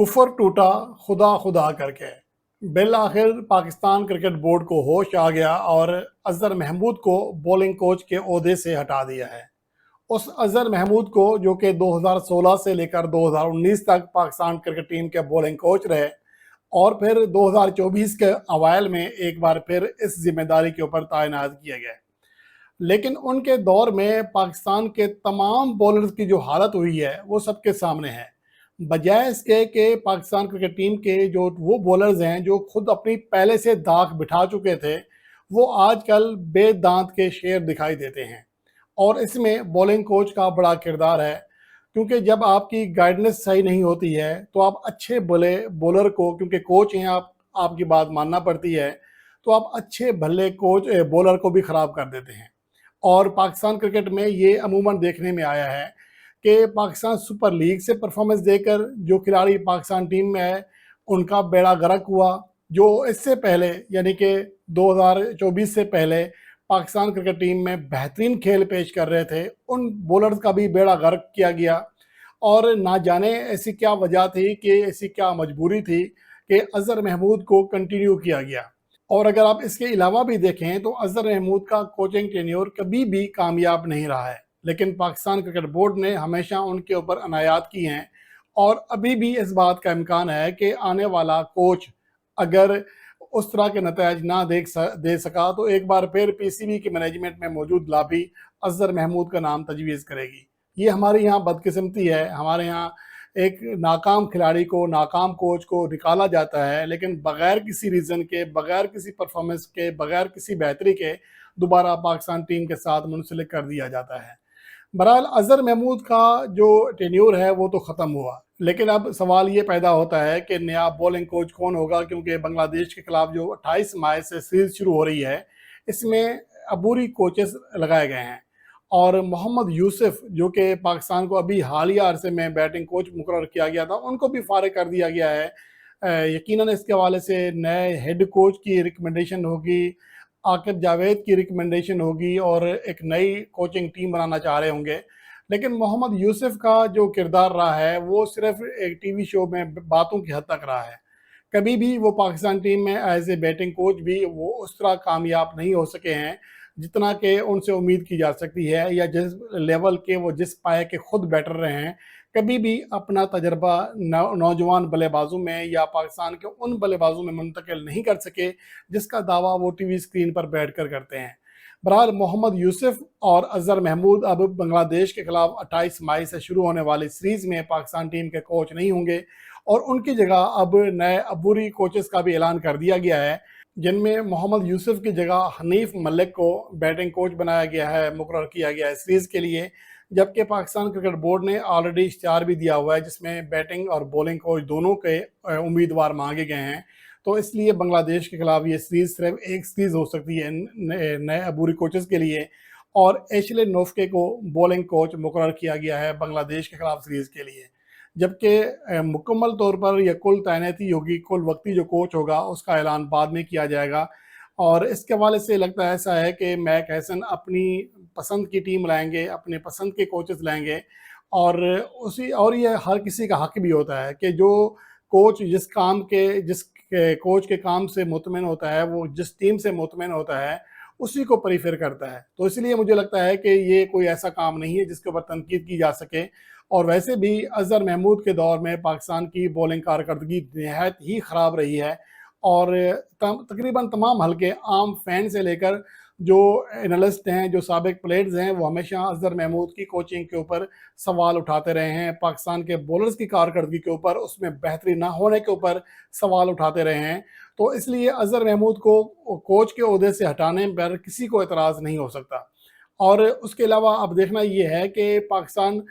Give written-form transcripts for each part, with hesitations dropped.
कुफर टूटा खुदा खुदा करके। बिल आखिर पाकिस्तान क्रिकेट बोर्ड को होश आ गया और अजहर महमूद को बॉलिंग कोच के ओहदे से हटा दिया है। उस अजहर महमूद को जो कि 2016 से लेकर 2019 तक पाकिस्तान क्रिकेट टीम के बॉलिंग कोच रहे और फिर 2024 के अवाइल में एक बार फिर इस जिम्मेदारी के ऊपर तैनात किया गया। लेकिन उनके दौर में पाकिस्तान के तमाम बॉलर्स की जो हालत हुई है वो सबके सामने है। बजाय इसके कि पाकिस्तान क्रिकेट टीम के जो वो बॉलर्स हैं जो खुद अपनी पहले से दाग बिठा चुके थे, वो आजकल बेदांत के शेर दिखाई देते हैं। और इसमें बॉलिंग कोच का बड़ा किरदार है, क्योंकि जब आपकी गाइडेंस सही नहीं होती है तो आप अच्छे भले बॉलर को, क्योंकि कोच हैं आप, आपकी बात मानना पड़ती है, तो आप अच्छे भले कोच बॉलर को भी ख़राब कर देते हैं। और पाकिस्तान क्रिकेट में ये अमूमन देखने में आया है कि पाकिस्तान सुपर लीग से परफॉर्मेंस देकर जो खिलाड़ी पाकिस्तान टीम में है उनका बेड़ा गर्क हुआ। जो इससे पहले यानी कि 2024 से पहले पाकिस्तान क्रिकेट टीम में बेहतरीन खेल पेश कर रहे थे, उन बॉलर्स का भी बेड़ा गर्क किया गया। और ना जाने ऐसी क्या वजह थी, कि ऐसी क्या मजबूरी थी कि अजहर महमूद को कंटिन्यू किया गया। और अगर आप इसके अलावा भी देखें तो अजहर महमूद का कोचिंग टेन्योर कभी भी कामयाब नहीं रहा है, लेकिन पाकिस्तान क्रिकेट बोर्ड ने हमेशा उनके ऊपर अनायात की हैं। और अभी भी इस बात का इम्कान है कि आने वाला कोच अगर उस तरह के नतीजे ना दे सका तो एक बार फिर पीसीबी की मैनेजमेंट में मौजूद लॉबी अजहर महमूद का नाम तजवीज़ करेगी। ये हमारे यहाँ बदकिस्मती है। हमारे यहाँ एक नाकाम खिलाड़ी को, नाकाम कोच को निकाला जाता है, लेकिन बगैर किसी रीज़न के, बगैर किसी परफॉर्मेंस के, बगैर किसी बेहतरी के दोबारा पाकिस्तान टीम के साथ मुंसलिक कर दिया जाता है। बहरहाल अजहर महमूद का जो टेन्योर है वो तो ख़त्म हुआ, लेकिन अब सवाल ये पैदा होता है कि नया बॉलिंग कोच कौन होगा, क्योंकि बांग्लादेश के खिलाफ जो 28 मई से सीरीज शुरू हो रही है, इसमें अबूरी कोचेस लगाए गए हैं। और मोहम्मद यूसुफ जो कि पाकिस्तान को अभी हालिया अरसे में बैटिंग कोच मुकर्रर किया गया था, उनको भी फारिग कर दिया गया है। यकीनन इसके हवाले से नए हेड कोच की रिकमेंडेशन होगी, आकिब जावेद की रिकमेंडेशन होगी और एक नई कोचिंग टीम बनाना चाह रहे होंगे। लेकिन मोहम्मद यूसुफ का जो किरदार रहा है वो सिर्फ एक टीवी शो में बातों की हद तक रहा है। कभी भी वो पाकिस्तान टीम में एज ए बैटिंग कोच भी वो उस तरह कामयाब नहीं हो सके हैं जितना कि उनसे उम्मीद की जा सकती है, या जिस लेवल के वो जिस पाए के खुद बैटर रहे हैं। कभी भी अपना तजर्बा नौजवान बल्लेबाजों में या पाकिस्तान के उन बल्लेबाजों में मुंतकिल नहीं कर सके जिसका दावा वो टीवी स्क्रीन पर बैठ कर करते हैं। बहरहाल मोहम्मद यूसुफ और अजहर महमूद अब बांग्लादेश के खिलाफ 28 मई से शुरू होने वाली सीरीज में पाकिस्तान टीम के कोच नहीं होंगे, और उनकी जगह अब नए अबूरी कोचेस का भी ऐलान कर दिया गया है, जिनमें मोहम्मद यूसुफ की जगह हनीफ मलिक को बैटिंग कोच बनाया गया है, मुकर्रर किया गया है सीरीज के लिए। जबकि पाकिस्तान क्रिकेट बोर्ड ने ऑलरेडी इश्तिहार भी दिया हुआ है जिसमें बैटिंग और बॉलिंग कोच दोनों के उम्मीदवार मांगे गए हैं। तो इसलिए बांग्लादेश के खिलाफ ये सीरीज सिर्फ एक सीरीज हो सकती है नए अबूरी कोचेस के लिए। और एशले नोफ्के को बॉलिंग कोच मुकर्रर किया गया है बांग्लादेश के खिलाफ सीरीज के लिए। जबकि मुकम्मल तौर पर यह कुल तैनाती होगी, कुल वक्ती जो कोच होगा उसका ऐलान बाद में किया जाएगा। और इसके हवाले से लगता है ऐसा है कि मैक हैसन अपनी पसंद की टीम लाएंगे, अपने पसंद के कोचेस लाएंगे। और ये हर किसी का हक भी होता है कि जो कोच जिस कोच के काम से मुतमिन होता है, वो जिस टीम से मुतमिन होता है, उसी को प्रीफर करता है। तो इसलिए मुझे लगता है कि ये कोई ऐसा काम नहीं है जिसके ऊपर तनकीद की जा सके। और वैसे भी अजहर महमूद के दौर में पाकिस्तान की बॉलिंग कारकर्दगी नहायत ही ख़राब रही है। और तकरीबन तमाम हल्के आम फैन से लेकर जो एनालिस्ट हैं, जो साबिक प्लेयर्स हैं, वो हमेशा अजहर महमूद की कोचिंग के ऊपर सवाल उठाते रहे हैं। पाकिस्तान के बॉलर्स की कारकर्दगी के ऊपर, उसमें बेहतरी ना होने के ऊपर सवाल उठाते रहे हैं। तो इसलिए अजहर महमूद को कोच के ओहदे से हटाने पर किसी को एतराज़ नहीं हो सकता। और उसके अलावा अब देखना ये है कि पाकिस्तान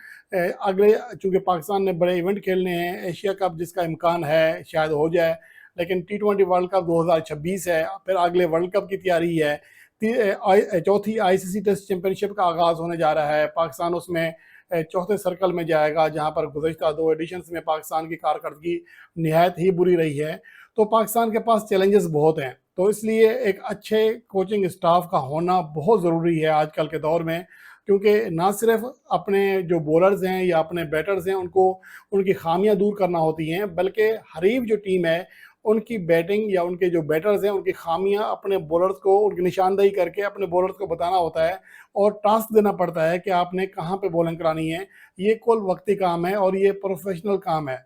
अगले, चूँकि पाकिस्तान ने बड़े इवेंट खेलने हैं, एशिया कप जिसका इम्कान है शायद हो जाए, लेकिन T20 वर्ल्ड कप 2026 है, फिर अगले वर्ल्ड कप की तैयारी है, चौथी आईसीसी टेस्ट चैंपियनशिप का आगाज़ होने जा रहा है। पाकिस्तान उसमें चौथे सर्कल में जाएगा, जहां पर गुज़श्ता 2 एडिशंस में पाकिस्तान की कारकर्दगी निहायत ही बुरी रही है। तो पाकिस्तान के पास चैलेंजेस बहुत हैं, तो इसलिए एक अच्छे कोचिंग स्टाफ का होना बहुत ज़रूरी है आजकल के दौर में, کیونکہ نہ صرف اپنے جو بولرز ہیں یا اپنے بیٹرز ہیں ان کو ان کی خامیاں دور کرنا ہوتی ہیں، بلکہ حریف جو ٹیم ہے ان کی بیٹنگ یا ان کے جو بیٹرز ہیں ان کی خامیاں اپنے بولرز کو ان کی نشاندہی کر کے اپنے بولرز کو بتانا ہوتا ہے اور ٹاسک دینا پڑتا ہے کہ آپ نے کہاں پہ بولنگ کرانی ہے۔ یہ کل وقتی کام ہے اور یہ پروفیشنل کام ہے،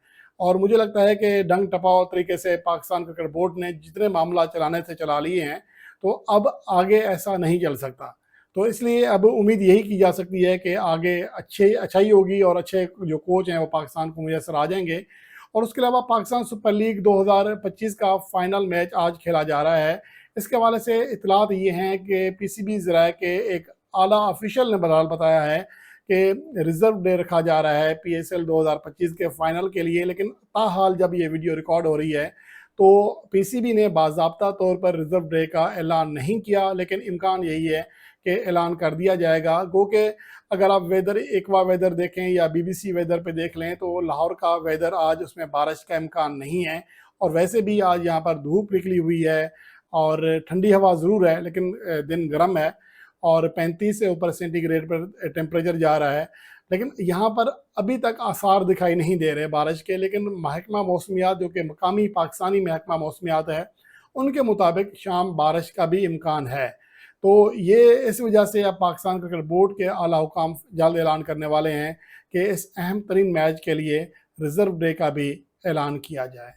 اور مجھے لگتا ہے کہ ڈنگ ٹپاؤ طریقے سے پاکستان کرکٹ بورڈ نے جتنے معاملات چلانے سے چلا لیے ہیں تو اب آگے ایسا نہیں چل سکتا۔ تو اس لیے اب امید یہی کی جا سکتی ہے کہ آگے اچھائی ہوگی اور اچھے جو کوچ ہیں وہ پاکستان کو میسر آ جائیں گے۔ اور اس کے علاوہ پاکستان سپر لیگ 2025 کا فائنل میچ آج کھیلا جا رہا ہے۔ اس کے حوالے سے اطلاعات یہ ہیں کہ پی سی بی ذرائع کے ایک اعلیٰ آفیشل نے بہرحال بتایا ہے کہ ریزرو ڈے رکھا جا رہا ہے پی ایس ایل 2025 کے فائنل کے لیے، لیکن تاحال جب یہ ویڈیو ریکارڈ ہو رہی ہے تو پی سی بی نے باضابطہ طور پر ریزرو ڈے کا اعلان نہیں کیا، لیکن امکان یہی ہے کہ اعلان کر دیا جائے گا۔ گو کہ اگر آپ ویدر ایکوا ویدر دیکھیں یا بی بی سی ویدر پہ دیکھ لیں تو لاہور کا ویدر آج اس میں بارش کا امکان نہیں ہے، اور ویسے بھی آج یہاں پر دھوپ نکلی ہوئی ہے اور ٹھنڈی ہوا ضرور ہے لیکن دن گرم ہے اور 35 سے اوپر سینٹی گریڈ پر ٹیمپریچر جا رہا ہے، لیکن یہاں پر ابھی تک آثار دکھائی نہیں دے رہے بارش کے۔ لیکن محکمہ موسمیات جو کہ مقامی پاکستانی محکمہ موسمیات ہے ان کے مطابق شام بارش کا بھی امکان ہے۔ تو یہ اس وجہ سے اب پاکستان کرکٹ بورڈ کے اعلیٰ حکام جلد اعلان کرنے والے ہیں کہ اس اہم ترین میچ کے لیے ریزرو ڈے کا بھی اعلان کیا جائے۔